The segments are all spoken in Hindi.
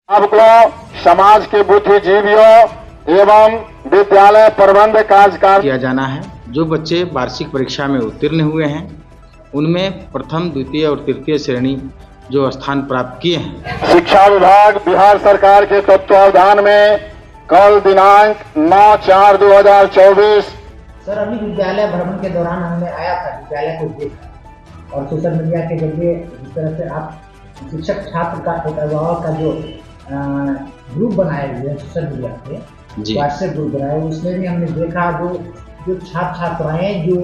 आपको समाज के बुद्धिजीवियों एवं विद्यालय प्रबंध कार्यकाल किया जाना है। जो बच्चे वार्षिक परीक्षा में उत्तीर्ण हुए हैं उनमें प्रथम, द्वितीय और तृतीय श्रेणी जो स्थान प्राप्त किए हैं। शिक्षा विभाग बिहार सरकार के तत्वावधान में कल दिनांक 9/4/2024 सर अभी विद्यालय भ्रमण के दौरान हमने आया था, विद्यालय को देखा और सोशल मीडिया के जरिए जिस तरह से आप शिक्षक छात्र का एक अभिभावक का जो ग्रुप बनाए हुए हैं सोशल मीडिया पे, व्हाट्सएप ग्रुप बनाए, उसमें भी हमने देखा जो छात्र छात्राएं जो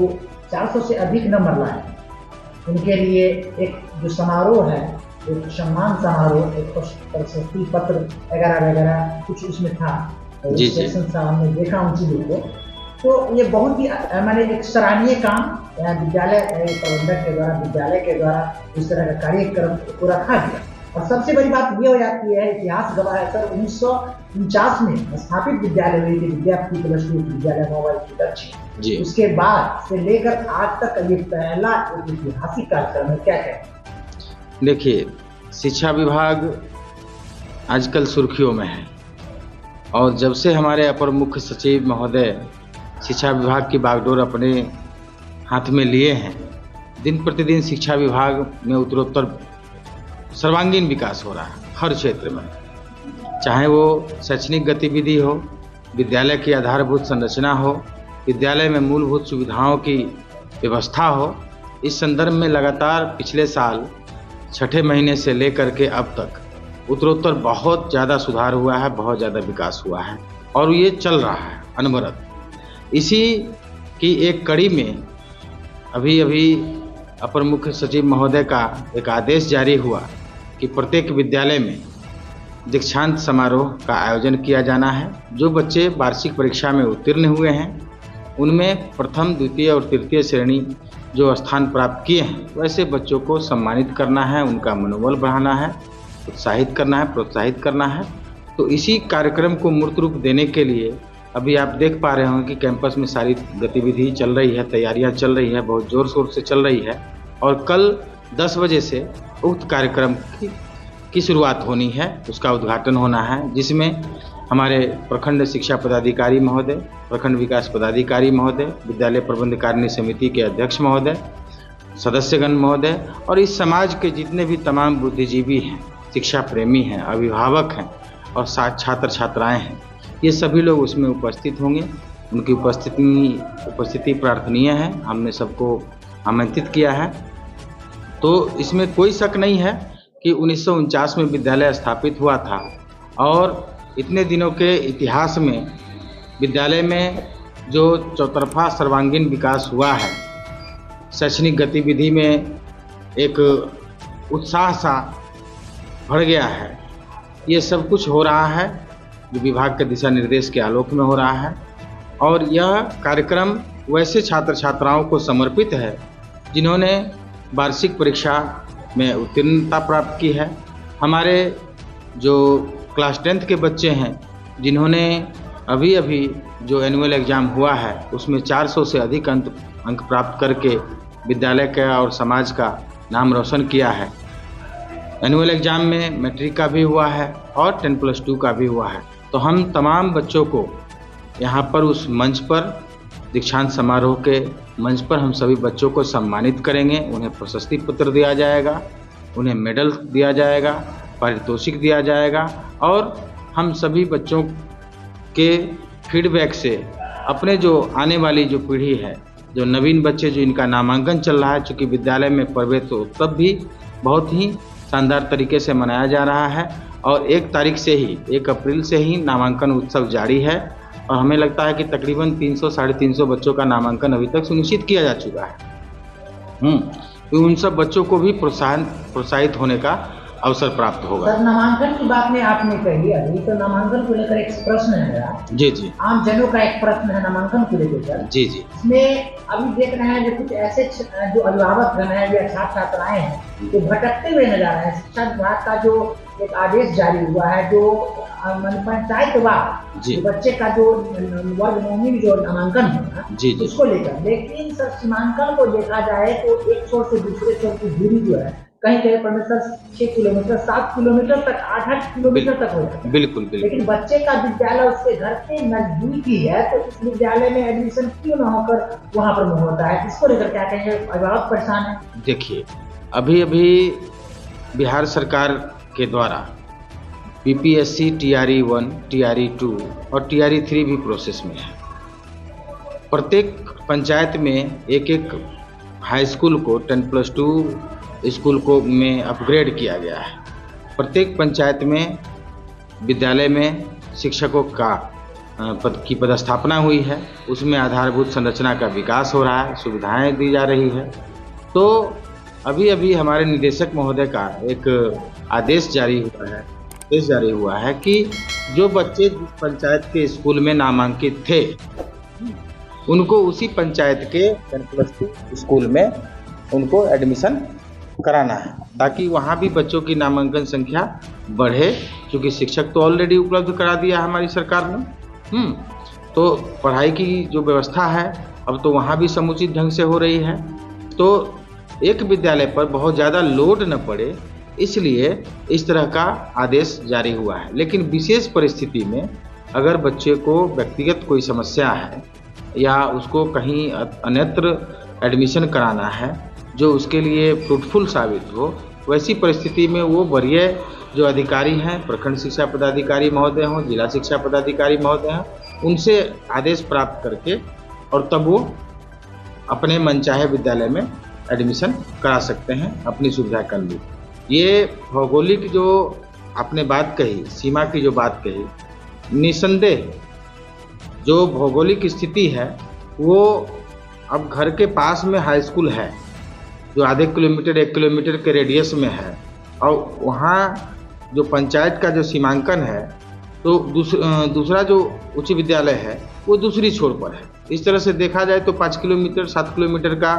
400 से अधिक नंबर लाए, उनके लिए एक जो समारोह है, एक सम्मान समारोह, एक प्रशस्ति पत्र वगैरह वगैरह कुछ उसमें था। रजिस्ट्रेशन सा हमने देखा उन चीज़ों को, तो ये बहुत ही मैंने एक सराहनीय काम विद्यालय प्रबंधक के द्वारा, विद्यालय के द्वारा इस तरह का कार्यक्रम को रखा गया। और सबसे बड़ी बात ये हो जाती है, इतिहास गवाह है सर, 1949 में स्थापित विद्यालय हुई थी, विद्यापति प्लस 2 विद्यालय मोबाइल की दक्षिण। उसके बाद से लेकर आज तक ये पहला एक ऐतिहासिक कार्यक्रम है। क्या कहें? देखिए, शिक्षा विभाग आजकल सुर्खियों में है और जब से हमारे अपर मुख्य सचिव महोदय शिक्षा विभाग की बागडोर अपने हाथ में लिए हैं, दिन प्रतिदिन शिक्षा विभाग में उत्तरोत्तर सर्वांगीण विकास हो रहा है हर क्षेत्र में, चाहे वो शैक्षणिक गतिविधि हो, विद्यालय की आधारभूत संरचना हो, विद्यालय में मूलभूत सुविधाओं की व्यवस्था हो। इस संदर्भ में लगातार पिछले साल छठे महीने से लेकर के अब तक उत्तरोत्तर बहुत ज़्यादा सुधार हुआ है, बहुत ज़्यादा विकास हुआ है और ये चल रहा है अनवरत। इसी की एक कड़ी में अभी अपर मुख्य सचिव महोदय का एक आदेश जारी हुआ कि प्रत्येक विद्यालय में दीक्षांत समारोह का आयोजन किया जाना है। जो बच्चे वार्षिक परीक्षा में उत्तीर्ण हुए हैं उनमें प्रथम, द्वितीय और तृतीय श्रेणी जो स्थान प्राप्त किए हैं, वैसे बच्चों को सम्मानित करना है, उनका मनोबल बढ़ाना है, उत्साहित करना है, प्रोत्साहित करना है। तो इसी कार्यक्रम को मूर्त रूप देने के लिए अभी आप देख पा रहे होंगे कि कैंपस में सारी गतिविधि चल रही है, तैयारियां चल रही है, बहुत ज़ोर शोर से चल रही है और कल 10 बजे से उक्त कार्यक्रम की शुरुआत होनी है, उसका उद्घाटन होना है, जिसमें हमारे प्रखंड शिक्षा पदाधिकारी महोदय, प्रखंड विकास पदाधिकारी महोदय, विद्यालय प्रबंध कारिणी समिति के अध्यक्ष महोदय, सदस्यगण महोदय और इस समाज के जितने भी तमाम बुद्धिजीवी हैं, शिक्षा प्रेमी हैं, अभिभावक हैं और छात्र छात्राएँ हैं, ये सभी लोग उसमें उपस्थित होंगे। उनकी उपस्थिति प्रार्थनीय है, हमने सबको आमंत्रित किया है। तो इसमें कोई शक नहीं है कि 1949 में विद्यालय स्थापित हुआ था और इतने दिनों के इतिहास में विद्यालय में जो चौतरफा सर्वांगीण विकास हुआ है, शैक्षणिक गतिविधि में एक उत्साह सा बढ़ गया है, ये सब कुछ हो रहा है जो विभाग के दिशा निर्देश के आलोक में हो रहा है। और यह कार्यक्रम वैसे छात्र छात्राओं को समर्पित है जिन्होंने वार्षिक परीक्षा में उत्तीर्णता प्राप्त की है। हमारे जो क्लास 10th के बच्चे हैं जिन्होंने अभी जो एनुअल एग्ज़ाम हुआ है उसमें 400 से अधिक अंक प्राप्त करके विद्यालय का और समाज का नाम रोशन किया है। एनुअल एग्ज़ाम में मैट्रिक का भी हुआ है और 10+2 का भी हुआ है। तो हम तमाम बच्चों को यहाँ पर उस मंच पर, दीक्षांत समारोह के मंच पर हम सभी बच्चों को सम्मानित करेंगे। उन्हें प्रशस्ति पत्र दिया जाएगा, उन्हें मेडल दिया जाएगा, पारितोषिक दिया जाएगा और हम सभी बच्चों के फीडबैक से अपने जो आने वाली जो पीढ़ी है, जो नवीन बच्चे जो इनका नामांकन चल रहा है, चूँकि विद्यालय में प्रवेश उत्सव भी बहुत ही शानदार तरीके से मनाया जा रहा है और 1 अप्रैल से ही नामांकन उत्सव जारी है और हमें लगता है कि तकरीबन 300-350 बच्चों का नामांकन अभी तक सुनिश्चित किया जा चुका है। तो उन सब बच्चों को भी प्रोत्साहित होने का अवसर प्राप्त होगा। सर, नामांकन की बात में आपने कही अभी, तो नामांकन को लेकर एक प्रश्न है मेरा। जी। आम जनों का एक प्रश्न है नामांकन को लेकर। जी। इसमें अभी देख रहे हैं जो कुछ ऐसे जो अभिभावक गण हैं या छात्र छात्राएं हैं जो भटकते हुए नजर आ रहे हैं। शिक्षा विभाग का जो एक आदेश जारी हुआ है, जो पंचायतवार बच्चे का जो वर्ग नवमी जो नामांकन होगा उसको लेकर, लेकिन सर सीमांकन को देखा जाए तो एक छोर से दूसरे छोर की दूरी जो है कहीं कहीं पर में सर 6 किलोमीटर 7 किलोमीटर तक 8-8 किलोमीटर तक हो जाता है। बिल्कुल बिल्कुल। लेकिन बच्चे का विद्यालय उसके घर के नजदीक ही है, तो इस विद्यालय में एडमिशन क्यों ना होकर वहाँ पर होता है? इसको लेकर क्या कहेंगे? अभिभावक परेशान है। देखिए, अभी अभी बिहार सरकार के द्वारा बीपीएससी TRE 1, TRE 2 और TRE 3 भी प्रोसेस में है। प्रत्येक पंचायत में एक एक हाई स्कूल को 10+2 स्कूल को में अपग्रेड किया गया है। प्रत्येक पंचायत में विद्यालय में शिक्षकों का पद की पदस्थापना हुई है, उसमें आधारभूत संरचना का विकास हो रहा है, सुविधाएं दी जा रही है। तो अभी अभी हमारे निदेशक महोदय का एक आदेश जारी हुआ है कि जो बच्चे जिस पंचायत के स्कूल में नामांकित थे उनको उसी पंचायत के 10+2 स्कूल में उनको एडमिशन कराना है, ताकि वहाँ भी बच्चों की नामांकन संख्या बढ़े, क्योंकि शिक्षक तो ऑलरेडी उपलब्ध करा दिया हमारी सरकार ने। तो पढ़ाई की जो व्यवस्था है अब तो वहाँ भी समुचित ढंग से हो रही है। तो एक विद्यालय पर बहुत ज़्यादा लोड न पड़े, इसलिए इस तरह का आदेश जारी हुआ है। लेकिन विशेष परिस्थिति में अगर बच्चे को व्यक्तिगत कोई समस्या है या उसको कहीं अन्यत्र एडमिशन कराना है जो उसके लिए फ्रूटफुल साबित हो, वैसी परिस्थिति में वो वरीय जो अधिकारी हैं, प्रखंड शिक्षा पदाधिकारी महोदय हों, जिला शिक्षा पदाधिकारी महोदय हों, उनसे आदेश प्राप्त करके और तब वो अपने मनचाहे विद्यालय में एडमिशन करा सकते हैं अपनी सुविधा के अनुरूप। ये भौगोलिक जो आपने बात कही, सीमा की जो बात कही, निसंदेह जो भौगोलिक स्थिति है वो अब घर के पास में हाई स्कूल है जो आधे किलोमीटर 1 किलोमीटर के रेडियस में है, और वहाँ जो पंचायत का जो सीमांकन है तो दूसरा जो उच्च विद्यालय है वो दूसरी छोर पर है। इस तरह से देखा जाए तो 5 किलोमीटर 7 किलोमीटर का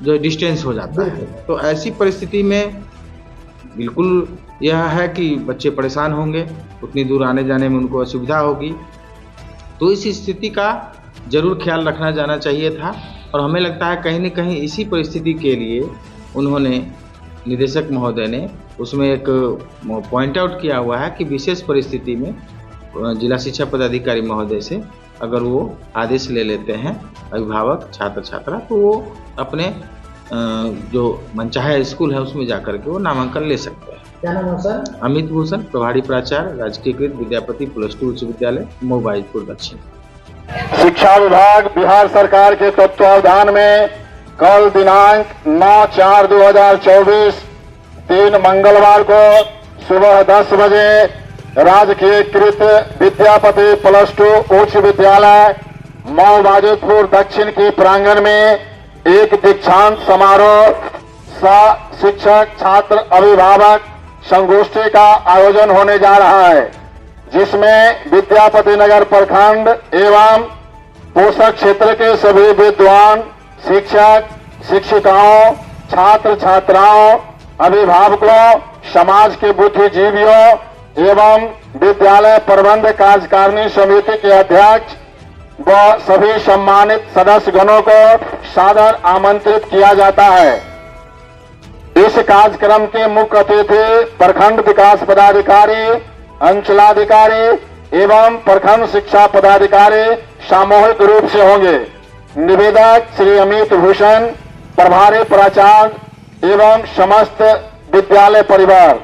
जो डिस्टेंस हो जाता है। तो ऐसी परिस्थिति में बिल्कुल यह है कि बच्चे परेशान होंगे, उतनी दूर आने जाने में उनको असुविधा होगी। तो इस स्थिति का जरूर ख्याल रखना जाना चाहिए था, और हमें लगता है कहीं न कहीं इसी परिस्थिति के लिए उन्होंने निदेशक महोदय ने उसमें एक पॉइंट आउट किया हुआ है कि विशेष परिस्थिति में जिला शिक्षा पदाधिकारी महोदय से अगर वो आदेश ले लेते हैं अभिभावक छात्र छात्रा, तो वो अपने जो मनचाहे स्कूल है उसमें जाकर के वो नामांकन ले सकते हैं। क्या नाम है सर? अमित भूषण, प्रभारी प्राचार्य, राजकीयकृत विद्यापति +2 उच्च विद्यालय, मोबाइलपुर दक्षिण। शिक्षा विभाग बिहार सरकार के तत्वावधान में कल दिनांक 9/4/2024 दिन मंगलवार को सुबह 10 बजे राजकीयकृत विद्यापति +2 उच्च विद्यालय मोबाइलपुर दक्षिण के प्रांगण में एक दीक्षांत समारोह शिक्षक छात्र अभिभावक संगोष्ठी का आयोजन होने जा रहा है, जिसमें विद्यापति नगर प्रखंड एवं पोषक क्षेत्र के सभी विद्वान, शिक्षक, शिक्षिकाओं, छात्र छात्राओं, अभिभावकों, समाज के बुद्धिजीवियों एवं विद्यालय प्रबंध कार्यकारिणी समिति के अध्यक्ष व सभी सम्मानित सदस्य गणों को सादर आमंत्रित किया जाता है। इस कार्यक्रम के मुख्य अतिथि प्रखंड विकास पदाधिकारी, अंचलाधिकारी एवं प्रखंड शिक्षा पदाधिकारी सामूहिक रूप से होंगे। निवेदक श्री अमित भूषण, प्रभारी प्राचार्य एवं समस्त विद्यालय परिवार।